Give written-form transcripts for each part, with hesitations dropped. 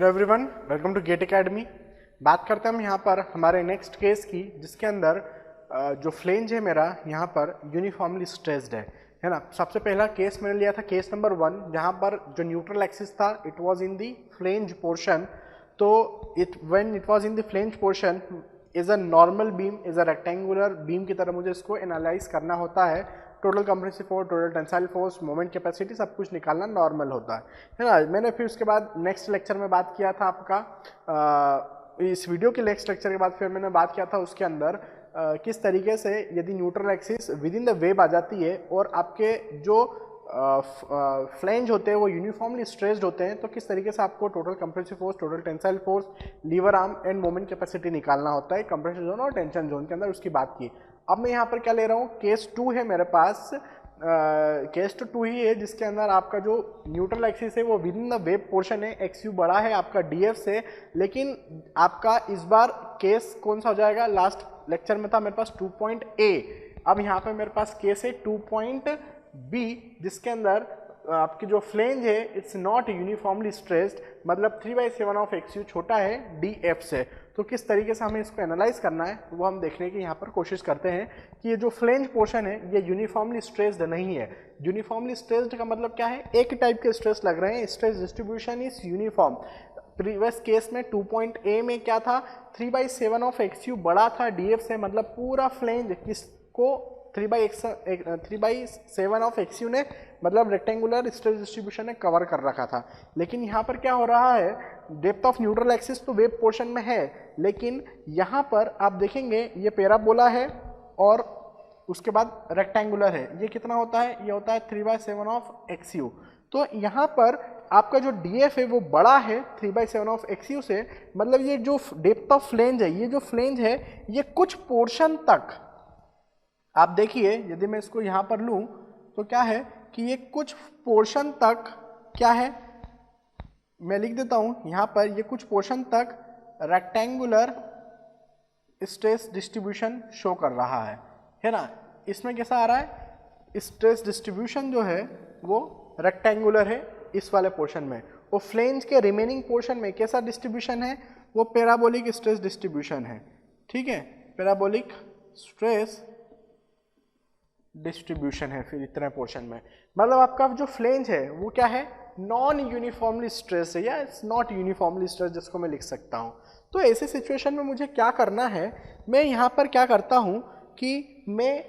Hello everyone, welcome to GATE Academy. बात करते हैं हम यहाँ पर हमारे नेक्स्ट केस की, जिसके अंदर जो फ्लेंज है मेरा यहाँ पर यूनिफॉर्मली स्ट्रेस्ड है ना। सबसे पहला केस मैंने लिया था केस नंबर 1, जहाँ पर जो न्यूट्रल एक्सिस था it was in the flange portion. तो when it was in the flange portion is a normal beam, is a rectangular beam की तरह मुझे इसको एनालाइज करना होता है। Total compressive force, total tensile force, moment capacity सब कुछ निकालना नॉर्मल होता है ना। मैंने फिर उसके बाद नेक्स्ट लेक्चर में बात किया था आपका इस वीडियो के नेक्स्ट लेक्चर के बाद फिर मैंने बात किया था उसके अंदर किस तरीके से यदि neutral axis within the web आ जाती है और आपके जो फ्लेंज होते हैं वो यूनिफॉर्मली स्ट्रेस्ड होते हैं, तो किस तरीके से आपको total compressive force, total tensile force, lever arm and moment capacity निकालना होता है कंप्रेशन जोन और टेंशन जोन के अंदर, उसकी बात की। अब मैं यहाँ पर क्या ले रहा हूँ, केस 2 है मेरे पास। केस तो 2 ही है जिसके अंदर आपका जो न्यूट्रल एक्सिस है वो with in the web portion है, एक्स यू बड़ा है आपका डीएफ से। लेकिन आपका इस बार केस कौन सा हो जाएगा, लास्ट लेक्चर में था मेरे पास 2.A, अब यहाँ पे मेरे पास केस है 2.B, जिसके अंदर आपकी जो फ्लेंज है इट्स नॉट यूनिफॉर्मली स्ट्रेस्ड, मतलब 3/7 ऑफ एक्स यू छोटा है डीएफ से। तो किस तरीके से हमें इसको एनालाइज करना है वो हम देखने की यहाँ पर कोशिश करते हैं कि ये जो फ्लेंज पोर्शन है ये यूनिफॉर्मली स्ट्रेस्ड नहीं है। यूनिफॉर्मली स्ट्रेस्ड का मतलब क्या है, एक टाइप के स्ट्रेस लग रहे हैं, stress distribution is uniform. Previous case में 2.A में क्या था, 3/7 ऑफ एक्स यू बड़ा था डीएफ से, मतलब पूरा फ्लेंज किसको 3/7 ऑफ एक्स यू ने, मतलब रेक्टेंगुलर स्ट्रेस डिस्ट्रीब्यूशन ने कवर कर रखा था। लेकिन यहाँ पर क्या हो रहा है, डेप्थ ऑफ न्यूट्रल एक्सिस तो वेब पोर्शन में है, लेकिन यहाँ पर आप देखेंगे ये पैराबोला है और उसके बाद रेक्टेंगुलर है। ये कितना होता है, ये होता है 3/7 ऑफ एक्स यू। तो यहाँ पर आपका जो डीएफ है वो बड़ा है 3/7 ऑफ एक्स यू से, मतलब ये जो डेप्थ ऑफ फ्लेंज है, ये जो फ्लेंज है ये कुछ पोर्शन तक आप देखिए, यदि मैं इसको यहाँ पर लूँ तो क्या है कि ये कुछ पोर्शन तक क्या है, मैं लिख देता हूँ यहाँ पर, ये कुछ पोर्शन तक रेक्टेंगुलर स्ट्रेस डिस्ट्रीब्यूशन शो कर रहा है ना। इसमें कैसा आ रहा है, स्ट्रेस डिस्ट्रीब्यूशन जो है वो रेक्टेंगुलर है इस वाले पोर्शन में, और फ्लेंज के रिमेनिंग पोर्शन में कैसा डिस्ट्रीब्यूशन है, वो पैराबोलिक स्ट्रेस डिस्ट्रीब्यूशन है। ठीक है, पैराबोलिक स्ट्रेस डिस्ट्रीब्यूशन है फिर इतने पोर्शन में, मतलब आपका जो फ्लेंज है वो क्या है, नॉन यूनिफॉर्मली स्ट्रेस है या इट्स नॉट यूनिफॉर्मली स्ट्रेस, जिसको मैं लिख सकता हूँ। तो ऐसे सिचुएशन में मुझे क्या करना है, मैं यहाँ पर क्या करता हूँ कि मैं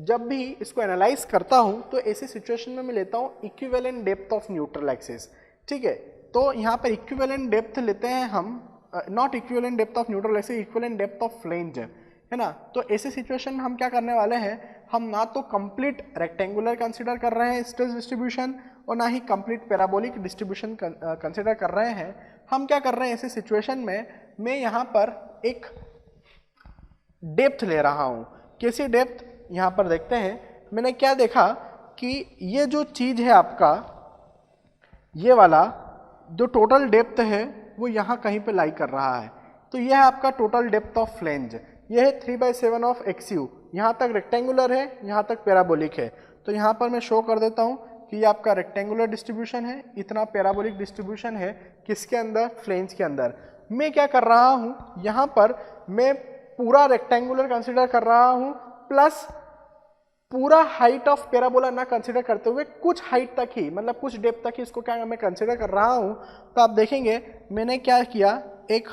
जब भी इसको एनालाइज करता हूँ तो ऐसे सिचुएशन में मैं लेता हूँ equivalent depth of neutral axis. ठीक है, तो यहाँ पर इक्विवेलेंट डेप्थ लेते हैं हम, not equivalent depth of neutral axis, equivalent depth of flange है ना। तो ऐसे सिचुएशन में हम क्या करने वाले हैं, हम ना तो कंप्लीट रेक्टेंगुलर कंसीडर कर रहे हैं स्ट्रेस डिस्ट्रीब्यूशन और ना ही कंप्लीट पैराबोलिक डिस्ट्रीब्यूशन कंसीडर कर रहे हैं। हम क्या कर रहे हैं ऐसे सिचुएशन में, मैं यहाँ पर एक डेप्थ ले रहा हूँ। कैसी डेप्थ, यहाँ पर देखते हैं। मैंने क्या देखा कि ये जो चीज़ है आपका, ये वाला जो टोटल डेप्थ है वो यहाँ कहीं पे लाई कर रहा है। तो यह है आपका टोटल डेप्थ ऑफ फ्लेंज, यह है 3/7 ऑफ एक्स यू। यहाँ तक रेक्टेंगुलर है, यहाँ तक पैराबोलिक है। तो यहाँ पर मैं शो कर देता हूँ कि ये आपका रेक्टेंगुलर डिस्ट्रीब्यूशन है, इतना पैराबोलिक डिस्ट्रीब्यूशन है किसके अंदर, फ्लेंज के अंदर। मैं क्या कर रहा हूँ, यहाँ पर मैं पूरा रेक्टेंगुलर कंसिडर कर रहा हूँ, प्लस पूरा हाइट ऑफ पैराबोला ना कंसिडर करते हुए कुछ हाइट तक ही, मतलब कुछ डेप्थ तक ही इसको क्या मैं कंसिडर कर रहा हूँ। तो आप देखेंगे मैंने क्या किया, एक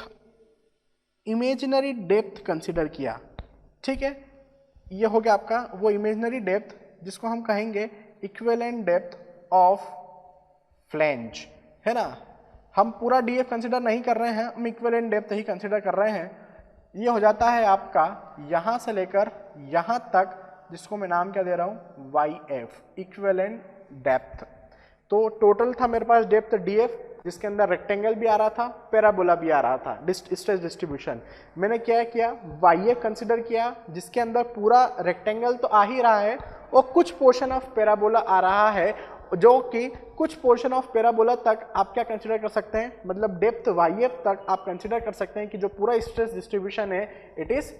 इमेजिनरी डेप्थ कंसिडर किया। ठीक है, ये हो गया आपका वो इमेजिनरी डेप्थ जिसको हम कहेंगे इक्विवेलेंट डेप्थ ऑफ फ्लेंज, है ना। हम पूरा डीएफ कंसिडर नहीं कर रहे हैं, हम इक्विवेलेंट डेप्थ ही कंसिडर कर रहे हैं। ये हो जाता है आपका यहाँ से लेकर यहाँ तक, जिसको मैं नाम क्या दे रहा हूँ, YF, इक्विवेलेंट डेप्थ। तो टोटल था मेरे पास डेप्थ डीएफ, जिसके अंदर रेक्टेंगल भी आ रहा था, पैराबोला भी आ रहा था, स्ट्रेस डिस्ट्रीब्यूशन। मैंने क्या किया, YF कंसिडर किया, जिसके अंदर पूरा रेक्टेंगल तो आ ही रहा है और कुछ पोर्शन ऑफ पैराबोला आ रहा है, जो कि कुछ पोर्शन ऑफ पैराबोला तक आप क्या कंसिडर कर सकते हैं, मतलब डेप्थ YF तक आप कंसिडर कर सकते हैं कि जो पूरा स्ट्रेस डिस्ट्रीब्यूशन है इट इज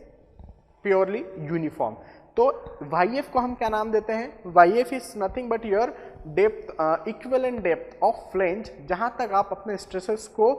प्योरली यूनिफॉर्म। तो YF को हम क्या नाम देते हैं, YF is nothing but your depth, equivalent depth of flange, जहां तक आप अपने स्ट्रेसेस को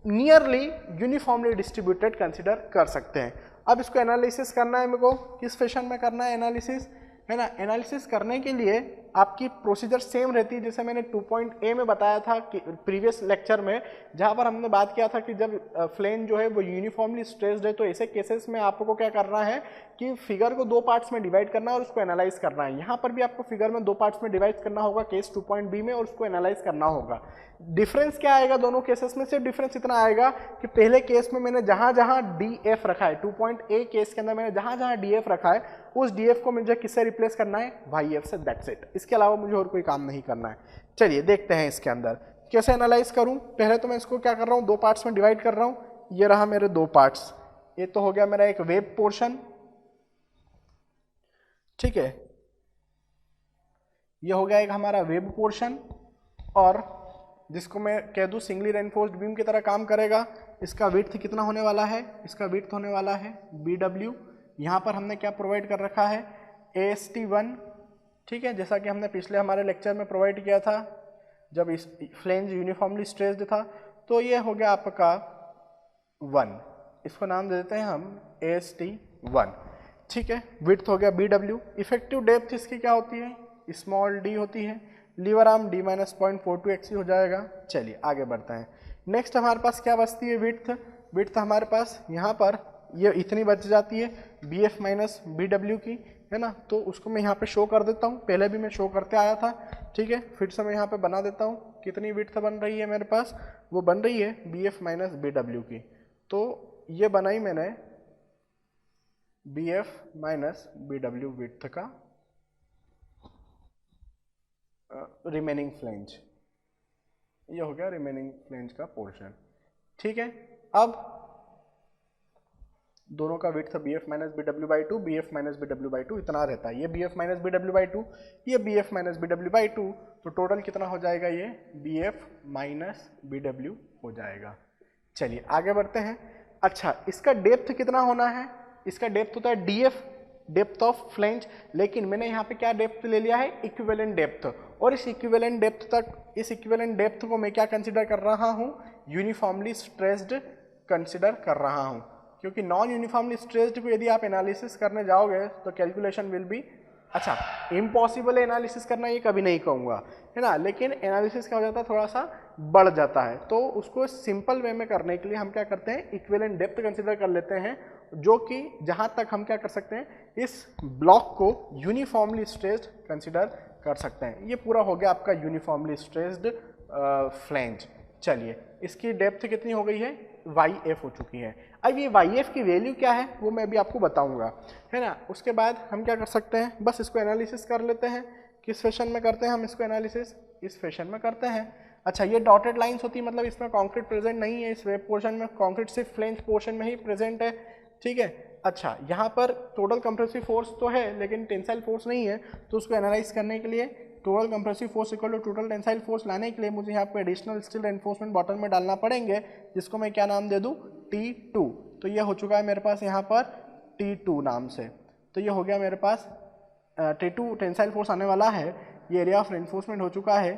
नियरली यूनिफॉर्मली डिस्ट्रीब्यूटेड कंसिडर कर सकते हैं। अब इसको एनालिसिस करना है मेरे को, किस फैशन में करना है एनालिसिस, है ना। एनालिसिस करने के लिए आपकी प्रोसीजर सेम रहती है जैसे मैंने 2.a में बताया था कि प्रीवियस लेक्चर में, जहाँ पर हमने बात किया था कि जब फ्लेन जो है वो यूनिफॉर्मली स्ट्रेस्ड है तो ऐसे केसेस में आपको क्या करना है कि फिगर को दो पार्ट्स में डिवाइड करना है और उसको एनालाइज करना है। यहाँ पर भी आपको फिगर में दो पार्ट्स में डिवाइड करना होगा केस 2.b में, और उसको एनालाइज करना होगा। डिफरेंस क्या आएगा दोनों केसेस में, सिर्फ डिफरेंस इतना आएगा कि पहले केस में मैंने जहाँ जहाँ DF रखा है, 2.a केस के अंदर मैंने जहाँ जहाँ DF रखा है उस DF को मुझे किससे रिप्लेस करना है, YF से, दैट्स इट। इसके अलावा मुझे और कोई काम नहीं करना है। चलिए देखते हैं इसके अंदर कैसे एनालाइज करूं। पहले तो मैं इसको क्या कर रहा हूं, दो पार्ट्स में डिवाइड कर रहा हूं। ये रहा मेरे दो पार्ट्स, ये तो हो गया मेरा एक वेब पोर्शन, ठीक है, ये हो गया एक हमारा वेब पोर्शन, और जिसको मैं कह दूं सिंगली रेनफोर्स्ड बीम की तरह काम करेगा। इसका विड्थ कितना होने वाला है, इसका विड्थ होने वाला है BW। यहाँ पर हमने क्या प्रोवाइड कर रखा है, AST1, ठीक है, जैसा कि हमने पिछले हमारे लेक्चर में प्रोवाइड किया था जब इस फ्लेंज यूनिफॉर्मली स्ट्रेस्ड था। तो ये हो गया आपका 1, इसको नाम दे देते हैं हम AST1, ठीक है। विड्थ हो गया BW। इफेक्टिव डेप्थ इसकी क्या होती है, स्मॉल d होती है। लीवर आर्म d - 0.42 XC हो जाएगा। चलिए आगे बढ़ते हैं। नेक्स्ट हमारे पास क्या बचती है, विड्थ। विड्थ हमारे पास यहाँ पर ये इतनी बच जाती है BF - BW की, है ना। तो उसको मैं यहाँ पे शो कर देता हूँ, पहले भी मैं शो करते आया था, ठीक है। फिर से मैं यहाँ पे बना देता हूँ। कितनी विड्थ बन रही है मेरे पास, वो बन रही है BF - BW की। तो ये बनाई मैंने BF - BW विड्थ का रिमेनिंग फ्लेंज, ये हो गया रिमेनिंग फ्लेंज का पोर्शन, ठीक है। अब दोनों का width BF - BW/2, BF - BW/2 इतना रहता है। ये BF - BW/2, ये BF - BW/2, तो टोटल कितना हो जाएगा, ये BF - BW हो जाएगा। चलिए आगे बढ़ते हैं। अच्छा, इसका डेप्थ कितना होना है, इसका डेप्थ होता है DF, डेप्थ ऑफ फ्लेंज, लेकिन मैंने यहाँ पे क्या डेप्थ ले लिया है, इक्विवेलेंट डेप्थ। और इस इक्विवेलेंट डेप्थ तक, इस इक्विवेलेंट डेप्थ को मैं क्या कंसिडर कर रहा हूँ, यूनिफॉर्मली स्ट्रेस्ड कंसिडर कर रहा हूँ, क्योंकि नॉन यूनिफॉर्मली स्ट्रेस्ड को यदि आप एनालिसिस करने जाओगे तो कैलकुलेशन विल बी, अच्छा इम्पॉसिबल है एनालिसिस करना, ये कभी नहीं कहूँगा, है ना, लेकिन एनालिसिस क्या हो जाता है, थोड़ा सा बढ़ जाता है। तो उसको सिंपल वे में करने के लिए हम क्या करते हैं, इक्विवेलेंट डेप्थ कंसिडर कर लेते हैं, जो कि जहाँ तक हम क्या कर सकते हैं, इस ब्लॉक को यूनिफॉर्मली स्ट्रेस्ड कंसिडर कर सकते हैं। ये पूरा हो गया आपका यूनिफॉर्मली स्ट्रेस्ड फ्लेंज। चलिए इसकी डेप्थ कितनी हो गई है, YF हो चुकी है। अब ये YF की वैल्यू क्या है वो मैं अभी आपको बताऊंगा, है ना। उसके बाद हम क्या कर सकते हैं, बस इसको एनालिसिस कर लेते हैं। किस फैशन में करते हैं हम इसको एनालिसिस, इस फैशन में करते हैं। अच्छा, ये डॉटेड लाइंस होती है, मतलब इसमें कॉन्क्रीट प्रेजेंट नहीं है, इस वेब पोर्शन में कॉन्क्रीट सिर्फ फ्लेंज पोर्शन में ही प्रेजेंट है, ठीक है। अच्छा, यहाँ पर टोटल कंप्रेसिव फोर्स तो है लेकिन टेंसाइल फोर्स नहीं है, तो उसको एनालाइज करने के लिए total compressive force equal to total tensile force लाने के लिए मुझे यहाँ पे एडिशनल स्टील रेनफोर्समेंट बॉटम में डालना पड़ेंगे, जिसको मैं क्या नाम दे दूँ, T2। तो ये हो चुका है मेरे पास यहाँ पर T2 नाम से। तो ये हो गया मेरे पास T2 टेंसाइल फोर्स आने वाला है। ये एरिया ऑफ रेनफोर्समेंट हो चुका है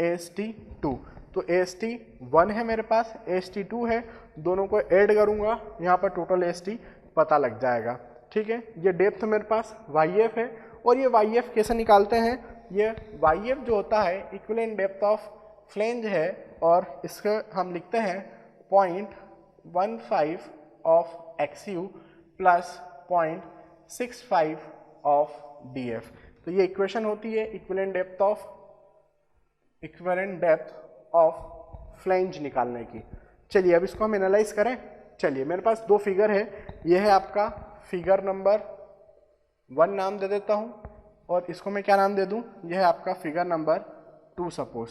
AST2। तो AST1 है मेरे पास, AST2 है, दोनों को ऐड करूँगा, यहाँ पर टोटल AST पता लग जाएगा, ठीक है। ये डेप्थ मेरे पास YF है, और ये YF कैसे निकालते हैं, ये YF जो होता है इक्विवेलेंट डेप्थ ऑफ फ्लेंज है, और इसको हम लिखते हैं 0.15 of XU plus 0.65 of DF। तो ये इक्वेशन होती है इक्विवेलेंट डेप्थ ऑफ फ्लेंज निकालने की। चलिए अब इसको हम एनालाइज करें। चलिए मेरे पास दो फिगर है, ये है आपका फिगर नंबर 1 नाम दे देता हूँ, और इसको मैं क्या नाम दे दूँ, यह है आपका फिगर नंबर 2 सपोज।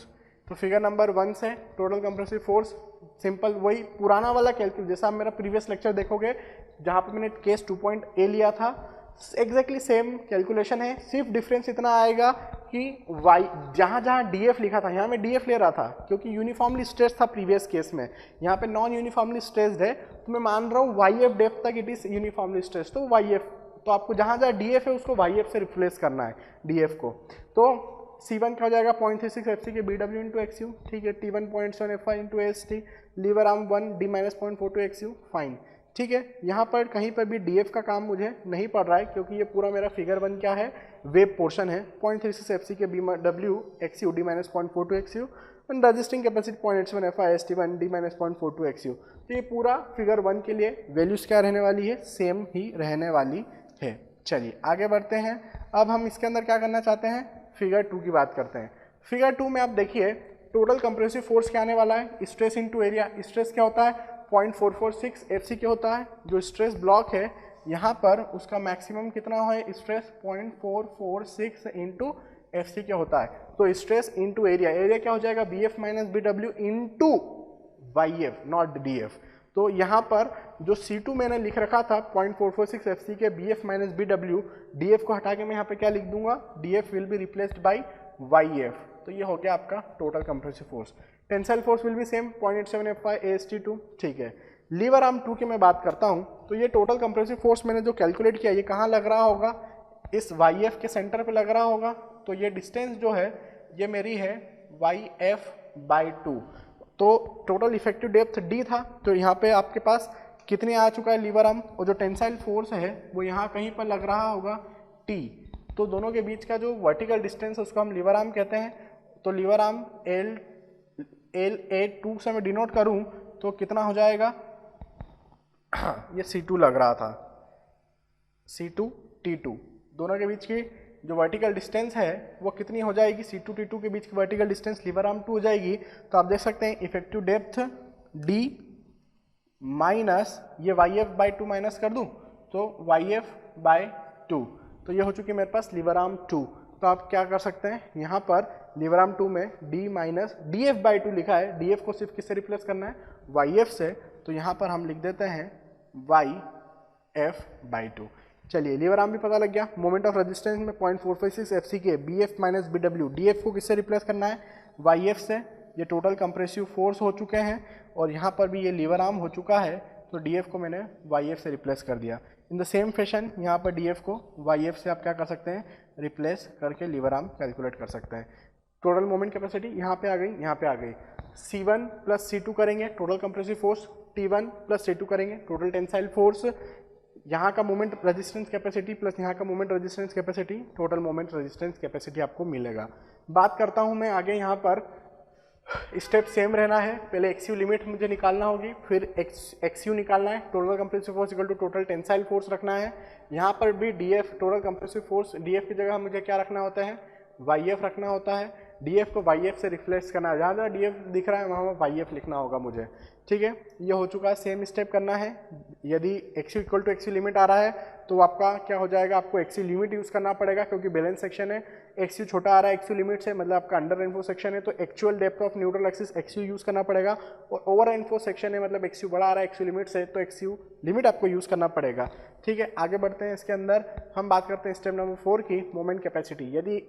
तो फिगर नंबर 1 से टोटल कंप्रेसिव फोर्स, सिंपल वही पुराना वाला कैलकुलेट, जैसा आप मेरा प्रीवियस लेक्चर देखोगे जहाँ पे मैंने केस 2.a लिया था, एग्जैक्टली सेम कैलकुलेशन है। सिर्फ डिफरेंस इतना आएगा कि y जहाँ जहाँ DF लिखा था, यहाँ मैं DF ले रहा था क्योंकि यूनिफॉर्मली स्ट्रेस्ड था प्रीवियस केस में, यहाँ पे नॉन यूनिफॉर्मली स्ट्रेस्ड है, तो मैं मान रहा हूँ YF डेप्थ तक इट इज यूनिफॉर्मली स्ट्रेस्ड, तो YF, तो आपको जहाँ जहाँ DF है उसको YF से रिप्लेस करना है DF को। तो C1 क्या हो जाएगा 0.36 FC के BW इंटू XU, ठीक है, T1 0.7 FI into AST, lever arm 1 d minus 0.42 XU, fine, ठीक है। यहाँ पर कहीं पर भी DF का काम मुझे नहीं पड़ रहा है क्योंकि ये पूरा मेरा फिगर 1 क्या है, वेब पोर्शन है। 0.36 FC के BW XU d minus 0.42 XU and resisting capacity 0.87 FI ST1 d minus 0.42 XU। तो ये पूरा फिगर 1 के लिए वैल्यूज क्या रहने वाली है, सेम ही रहने वाली है। चलिए आगे बढ़ते हैं। अब हम इसके अंदर क्या करना चाहते हैं, फिगर 2 की बात करते हैं। फिगर 2 में आप देखिए टोटल कंप्रेसिव फोर्स क्या आने वाला है, स्ट्रेस इनटू एरिया। स्ट्रेस क्या होता है, 0.446 FC के होता है। जो स्ट्रेस ब्लॉक है यहाँ पर उसका मैक्सिमम कितना है, स्ट्रेस 0.446 इंटू FC के होता है। तो स्ट्रेस इंटू एरिया, एरिया क्या हो जाएगा, BF minus BW into YF, not DF। तो यहाँ पर जो C2 मैंने लिख रखा था 0.446 FC के BF माइनस BW, DF को हटा के मैं यहाँ पे क्या लिख दूंगा, DF will be replaced by YF। तो ये हो गया आपका total compressive force. Tensile force will be same 0.87 FI AST2, ठीक है। लीवर आर्म 2 की मैं बात करता हूँ तो ये टोटल कंप्रेसिव फोर्स मैंने जो कैलकुलेट किया ये कहाँ लग रहा होगा, इस YF के सेंटर पे लग रहा होगा। तो ये डिस्टेंस जो है ये मेरी है YF/2। तो टोटल इफेक्टिव डेप्थ D था, तो यहाँ पे आपके पास कितने आ चुका है लीवर आर्म, और जो टेंसाइल फोर्स है वो यहाँ कहीं पर लग रहा होगा T। तो दोनों के बीच का जो वर्टिकल डिस्टेंस है उसको हम लीवर आर्म कहते हैं। तो लीवर आर्म LA2 से मैं डिनोट करूँ तो कितना हो जाएगा, ये C2 लग रहा था, C2 T2, दोनों के बीच की जो वर्टिकल डिस्टेंस है वो कितनी हो जाएगी, C2 T2 के बीच की वर्टिकल डिस्टेंस लीवर आर्म 2 हो जाएगी। तो आप देख सकते हैं इफेक्टिव डेप्थ D माइनस ये YF/2 माइनस कर दूं तो YF/2, तो ये हो चुकी है मेरे पास लीवर आर्म 2। तो आप क्या कर सकते हैं, यहाँ पर लीवर आर्म 2 में D माइनस DF/2 लिखा है, DF को सिर्फ किससे रिप्लेस करना है, YF से। तो यहाँ पर हम लिख देते हैं YF/2। चलिए लीवर आर्म भी पता लग गया। मोमेंट ऑफ रेजिस्टेंस में 0.456 FC के BF माइनस BW, DF को किससे रिप्लेस करना है, YF से। ये टोटल कंप्रेसिव फोर्स हो चुके हैं और यहाँ पर भी ये लीवर आर्म हो चुका है, तो DF को मैंने YF से रिप्लेस कर दिया। इन द सेम फैशन यहाँ पर DF को YF से आप क्या कर सकते हैं, रिप्लेस करके लीवर आर्म कैलकुलेट कर सकते हैं। टोटल मोमेंट कैपेसिटी यहाँ पे आ गई, यहाँ पे आ गई। C1 प्लस C2 करेंगे total compressive force, T1 plus T2 करेंगे टोटल टेंसाइल फोर्स। यहाँ का मोमेंट रेजिस्टेंस कैपेसिटी प्लस यहाँ का moment resistance capacity, total moment resistance capacity आपको मिलेगा। बात करता हूँ मैं आगे, यहाँ पर स्टेप सेम रहना है। पहले XU लिमिट मुझे निकालना होगी, फिर XU निकालना है, total compressive force equal to total tensile force रखना है। यहाँ पर भी DF total compressive force, DF की जगह मुझे क्या रखना होता है, YF रखना होता है। DF को YF से रिप्लेस करना है, जहाँ जहाँ DF दिख रहा है वहाँ YF लिखना होगा मुझे, ठीक है। ये हो चुका है, सेम स्टेप करना है। यदि XU equal to XU limit आ रहा है तो आपका क्या हो जाएगा, आपको XU लिमिट यूज़ करना पड़ेगा क्योंकि बैलेंस सेक्शन है। XU छोटा आ रहा है XU लिमिट से, मतलब आपका अंडर रेनफोर्स सेक्शन है, तो actual depth of neutral axis XU use करना पड़ेगा। और ओवर रेनफोर्स सेक्शन है, मतलब XU बड़ा आ रहा है XU लिमिट से, तो XU लिमिट आपको यूज़ करना पड़ेगा, ठीक है। आगे बढ़ते हैं। इसके अंदर हम बात करते हैं स्टेप नंबर 4 की, मोमेंट कैपेसिटी। यदि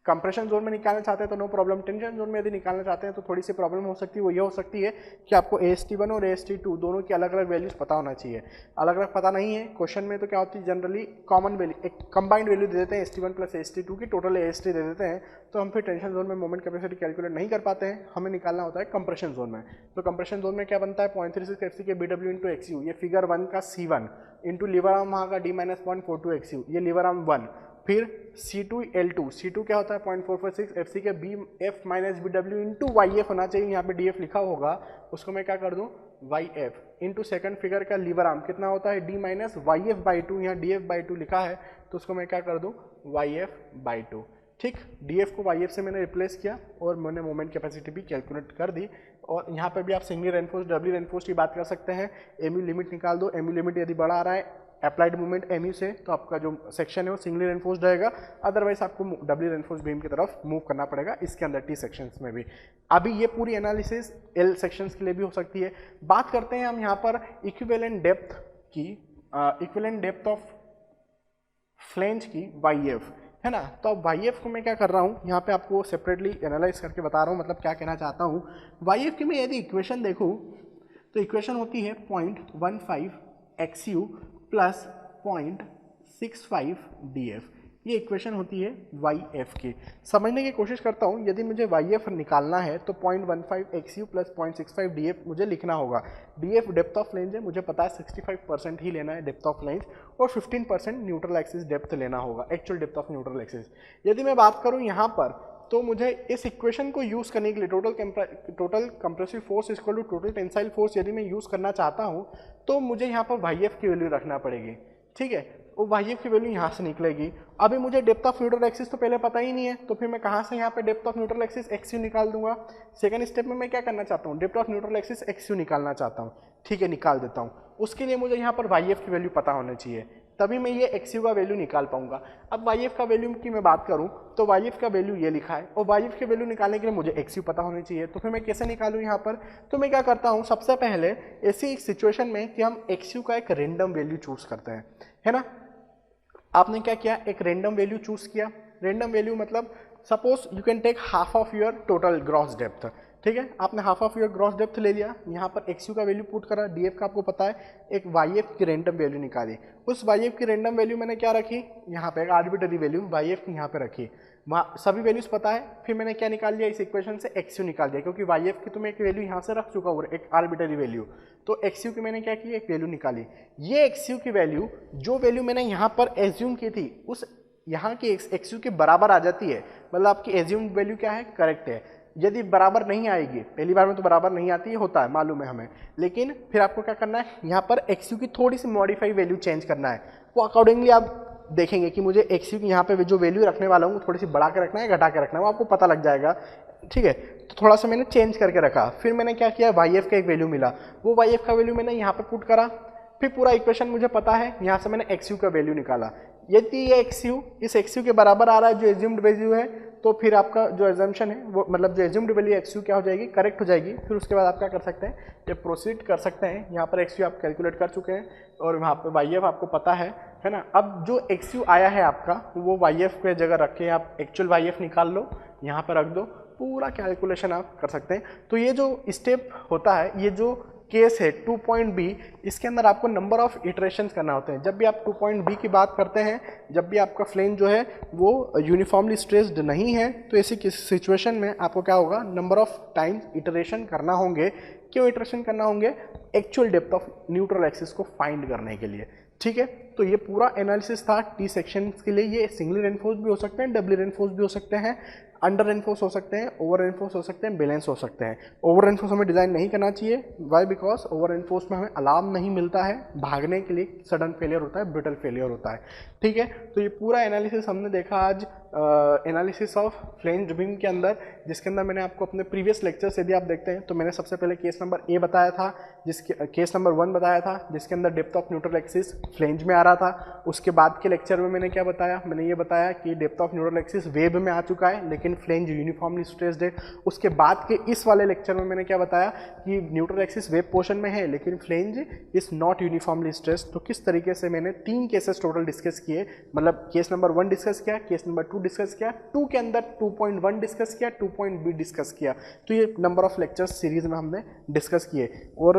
कंप्रेशन जोन में निकालना चाहते हैं तो नो प्रॉब्लम, टेंशन जोन में यदि निकालना चाहते हैं तो थोड़ी सी प्रॉब्लम हो सकती है। वो ये हो सकती है कि आपको AST1 और AST2 दोनों की अलग अलग वैल्यूज पता होना चाहिए। अलग अलग पता नहीं है क्वेश्चन में तो क्या होती है, जनरली कॉमन वैल्यू, एक कंबाइंड वैल्यू दे देते हैं AST1 प्लस AST2 की, टोटल AST दे देते हैं। तो हम फिर टेंशन जोन में मोमेंट कैपेसिटी कैलकुलेट नहीं कर पाते हैं, हमें निकालना होता है कंप्रेशन जोन में। तो कंप्रेशन जोन में क्या बनता है, 0.36 FC के BW इंटू XU, ये फिगर 1 का C1 इंटू लीवर आर्म वहाँ का D माइनस 0.42 XU, ये लीवर आर्म 1। फिर C2 L2, C2 क्या होता है 0.446 FC के BF minus BW into YF होना चाहिए, यहाँ पे DF लिखा होगा, उसको मैं क्या कर दूँ YF इंटू सेकंड फिगर का लीवर आर्म कितना होता है D माइनस YF/2, यहाँ DF/2 लिखा है तो उसको मैं क्या कर दूँ YF/2, ठीक। DF को YF से मैंने रिप्लेस किया और मैंने मोमेंट कैपेसिटी भी कैलकुलेट कर दी। और यहाँ पर भी आप सिंगल रेनफोर्स, डबली रेनफोर्स की बात कर सकते हैं। MU लिमिट निकाल दो, MU लिमिट यदि बड़ा आ रहा है अप्लाइड मूवमेंट MU से तो आपका जो सेक्शन है वो सिंगली रेनफोर्स्ड रहेगा, अदरवाइज आपको डबली रेनफोर्स बीम की तरफ मूव करना पड़ेगा इसके अंदर T सेक्शंस में भी। अभी ये पूरी एनालिसिस L सेक्शंस के लिए भी हो सकती है। बात करते हैं हम यहाँ पर इक्विवेलेंट डेप्थ की, इक्विवेलेंट डेप्थ ऑफ फ्लेंज की YF, है ना। तो अब YF को मैं क्या कर रहा हूँ, यहाँ पे आपको सेपरेटली एनालाइज करके बता रहा हूँ, मतलब क्या कहना चाहता हूँ। YF की मैं यदि इक्वेशन देखूँ तो इक्वेशन होती है 0.15 XU प्लस 0.65 DF। ये इक्वेशन होती है वाई एफ की। समझने की कोशिश करता हूँ, यदि मुझे वाई एफ निकालना है तो 0.15 x you plus 0.65 D F मुझे लिखना होगा। D F depth of lens है, मुझे पता है 65% ही लेना है डेप्थ ऑफ लेंस, और 15% न्यूट्रल एक्सिस डेप्थ लेना होगा, actual depth of neutral axis. यदि मैं बात करूँ यहाँ पर, तो मुझे इस इक्वेशन को यूज़ करने के लिए total compressive force equal to total tensile force यदि मैं यूज़ करना चाहता हूँ तो मुझे यहाँ पर वाई एफ की वैल्यू रखना पड़ेगी। ठीक है, वो वाई एफ की वैल्यू यहाँ से निकलेगी। अभी मुझे डेप्थ ऑफ न्यूट्रल एक्सिस तो पहले पता ही नहीं है, तो फिर मैं कहाँ से यहाँ पे depth of neutral axis x you निकाल दूंगा। सेकंड स्टेप में मैं क्या करना चाहता हूँ, depth of neutral axis x you निकालना चाहता हूँ। ठीक है, निकाल देता हूँ। उसके लिए मुझे यहाँ पर वाई एफ की वैल्यू पता होनी चाहिए, तभी मैं ये एक्स यू का वैल्यू निकाल पाऊंगा। अब वाई एफ का वैल्यू की मैं बात करूं तो वाई एफ का वैल्यू ये लिखा है, और वाई एफ की वैल्यू निकालने के लिए मुझे एक्स यू पता होनी चाहिए। तो फिर मैं कैसे निकालूं यहाँ पर, तो मैं क्या करता हूँ, सबसे पहले ऐसी एक सिचुएशन में कि हम एक्स यू का एक रेंडम वैल्यू चूज करते हैं, है ना। आपने क्या किया, एक रेंडम वैल्यू चूज किया। रेंडम वैल्यू मतलब suppose you can take half of your total gross depth. ठीक है, आपने half of your gross depth ले लिया, यहाँ पर एक्स यू का वैल्यू पुट करा, डी एफ का आपको पता है, एक वाई एफ की रेंडम वैल्यू निकाली। उस वाई एफ की रेंडम वैल्यू मैंने क्या रखी, यहाँ पे एक आर्बिटरी वैल्यू वाई एफ की यहाँ पे रखी, वहाँ सभी वैल्यूज पता है। फिर मैंने क्या निकाल लिया, इस इक्वेशन से एक्स यू निकाल दिया, क्योंकि वाई एफ की तो मैं एक वैल्यू यहाँ से रख चुका हूँ, एक आर्बिटरी वैल्यू। तो एक्स यू की मैंने क्या की, एक वैल्यू निकाली। ये एक्स यू की वैल्यू, जो वैल्यू मैंने यहाँ पर एज्यूम की थी, उस यहाँ की एक्स यू के बराबर आ जाती है। मतलब आपकी एज्यूम वैल्यू क्या है, करेक्ट है। यदि बराबर नहीं आएगी, पहली बार में तो बराबर नहीं आती है, होता है, मालूम है हमें, लेकिन फिर आपको क्या करना है, यहाँ पर एक्स यू की थोड़ी सी मॉडिफाई वैल्यू चेंज करना है। वो अकॉर्डिंगली आप देखेंगे कि मुझे एक्स यू की यहाँ पे जो वैल्यू रखने वाला हूँ थोड़ी सी बढ़ा के रखना है, घटा के रखना है, वो आपको पता लग जाएगा। ठीक है, तो थोड़ा सा मैंने चेंज करके रखा। फिर मैंने क्या किया, वाई एफ का एक वैल्यू मिला, वो वाई एफ का वैल्यू मैंने यहाँ पे पुट करा। फिर पूरा इक्वेशन मुझे पता है, यहाँ से मैंने एक्स यू का वैल्यू निकाला। यदि ये एक्स यू इस एक्स यू के बराबर आ रहा है जो एज्यूम्ड वैल्यू है, तो फिर आपका जो एजम्पशन है वो, मतलब जो एज्यूम्ड वैल्यू एक्स यू क्या हो जाएगी, करेक्ट हो जाएगी। फिर उसके बाद आप क्या कर सकते हैं, ये प्रोसीड कर सकते हैं। यहाँ पर एक्स यू आप कैलकुलेट कर चुके हैं और वहाँ पर वाई एफ आपको पता है ना। अब जो एक्स यू आया है आपका, वो वाई एफ के जगह रख के आप एक्चुअल वाई एफ निकाल लो, यहाँ पर रख दो, पूरा कैलकुलेशन आप कर सकते हैं। तो ये जो स्टेप होता है, ये जो केस है 2.b, इसके अंदर आपको नंबर ऑफ इटरेशंस करना होते हैं। जब भी आप 2.b की बात करते हैं, जब भी आपका फ्लेन जो है वो यूनिफॉर्मली स्ट्रेस्ड नहीं है, तो ऐसी किसी सिचुएशन में आपको क्या होगा, नंबर ऑफ टाइम्स इटरेशन करना होंगे। क्यों इटरेशन करना होंगे, actual depth of neutral axis को फाइंड करने के लिए। ठीक है, तो ये पूरा एनालिसिस था टी सेक्शन के लिए। ये सिंगली रेनफोर्स भी हो सकते हैं, डबली रेनफोर्स भी हो सकते हैं, अंडर रेनफोर्स हो सकते हैं, ओवर रेनफोर्स हो सकते हैं, बैलेंस हो सकते हैं। ओवर रेनफोर्स हमें डिज़ाइन नहीं करना चाहिए, वाई, बिकॉज ओवर रेनफोर्स में हमें अलार्म नहीं मिलता है, भागने के लिए सडन फेलियर होता है, ब्रिटल फेलियर होता है। ठीक है, तो ये पूरा एनालिसिस हमने देखा आज एनालिसिस ऑफ फ्लेंज्ड बीम के अंदर, जिसके अंदर मैंने आपको अपने प्रीवियस लेक्चर्स यदि आप देखते हैं तो मैंने सबसे पहले केस नंबर ए बताया था, जिसके केस नंबर 1 बताया था, जिसके अंदर depth of neutral axis flange में आ रहा था। उसके बाद के लेक्चर में मैंने क्या बताया, मैंने ये बताया कि depth of neutral axis web में आ चुका है, लेकिन फ्लेंज यूनिफॉर्मली स्ट्रेस्ड है। उसके बाद के इस वाले लेक्चर में मैंने क्या बताया कि न्यूट्रल एक्सिस वेब पोर्शन में है, लेकिन flange is not uniformly stressed. तो किस तरीके से मैंने 3 केसेस टोटल डिस्कस किए, मतलब केस नंबर 1 डिस्कस किया, केस नंबर 2 डिस्कस किया, 2 के अंदर 2.1 डिस्कस किया, 2.b डिस्कस किया। तो ये नंबर ऑफ लेक्चर्स सीरीज में हमने डिस्कस किए। और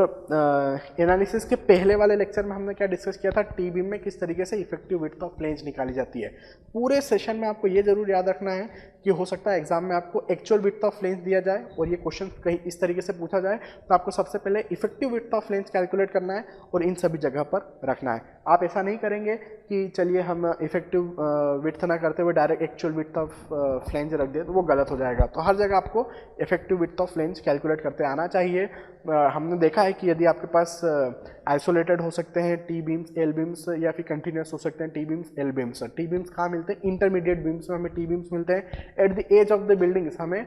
एनालिसिस के पहले वाले लेक्चर में हमने क्या डिस्कस किया था, टी बीम में किस तरीके से इफेक्टिव विड्थ ऑफ फ्लेंज निकाली जाती है। पूरे सेशन में आपको ये जरूर याद रखना है कि हो सकता है एग्जाम में आपको एक्चुअल विड्थ ऑफ फ्लेंज दिया जाए और ये क्वेश्चन कहीं इस तरीके से पूछा जाए, तो आपको सबसे पहले effective width of flange calculate करना है और इन सभी जगह पर रखना है। आप ऐसा नहीं करेंगे कि चलिए हम इफेक्टिव विड्थ ना करते हुए direct actual width of flange रख दे, तो वो गलत हो जाएगा। तो हर जगह आपको effective width of flange calculate करते आना चाहिए। हमने देखा है कि यदि आपके पास आइसोलेटेड हो सकते हैं टी बीम्स, एल बीम्स, या फिर कंटिन्यूस हो सकते हैं T beams, L beams. T beams कहाँ मिलते हैं, इंटरमीडिएट बीम्स में हमें टी बीम्स मिलते हैं। At the edge of the buildings हमें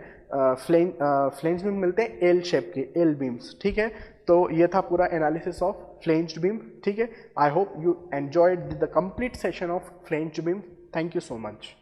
फ्लेंज बीम मिलते हैं एल शेप के, एल बीम्स। ठीक है, तो ये था पूरा एनालिसिस ऑफ फ्लेंज्ड बीम। ठीक है, I hope you enjoyed the complete session of flanged beam. Thank you so much.